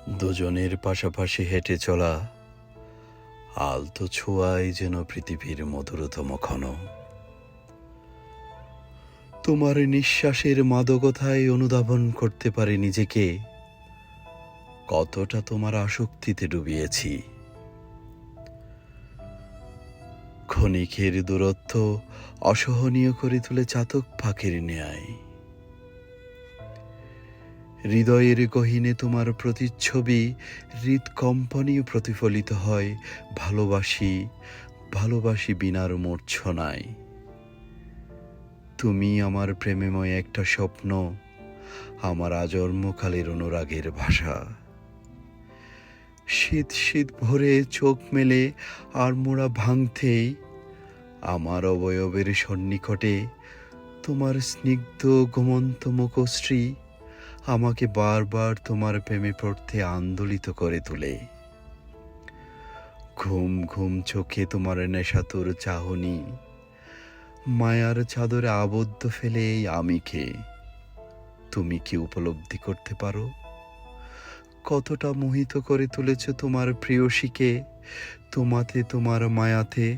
দুজনের পাশাপাশি হেঁটে চলা আলতো ছোঁয়াই যেন পৃথিবীর মধুরতম ক্ষণ। তোমার নিঃশ্বাসের মাদকতায় অনুধাবন করতে পারি নিজেকে, কতটা তোমার আসক্তিতে ডুবিয়েছি। ক্ষণিকের দূরত্ব অসহনীয় করে তুলে চাতক পাখির ন্যায়। হৃদয়ের গহীনে তোমার প্রতিচ্ছবি হৃৎকম্পনেও প্রতিফলিত হয়। ভালোবাসি, ভালোবাসি বিনার মূর্ছনায়। তুমি আমার প্রেমেময় একটা স্বপ্ন, আমার আজন্মকালের অনুরাগের ভাষা। শীত শীত ভরে চোখ মেলে আর মোড়া ভাঙতেই আমার অবয়বের সন্নিকটে তোমার স্নিগ্ধ ঘুমন্ত মুখশ্রী আমাকে বারবার তোমার প্রেমে পড়তে আন্দোলিত করে তোলে। ঘুম ঘুম চোখে তোমার নেশাতুর চাহনি মায়ার চাদরে আবদ্ধ ফেলে এই আমিকে তুমি কি উপলব্ধি করতে পারো? কতটা মোহিত করে তুলেছ তোমার প্রেয়সীকে, তোমাতে তোমার মায়াতে।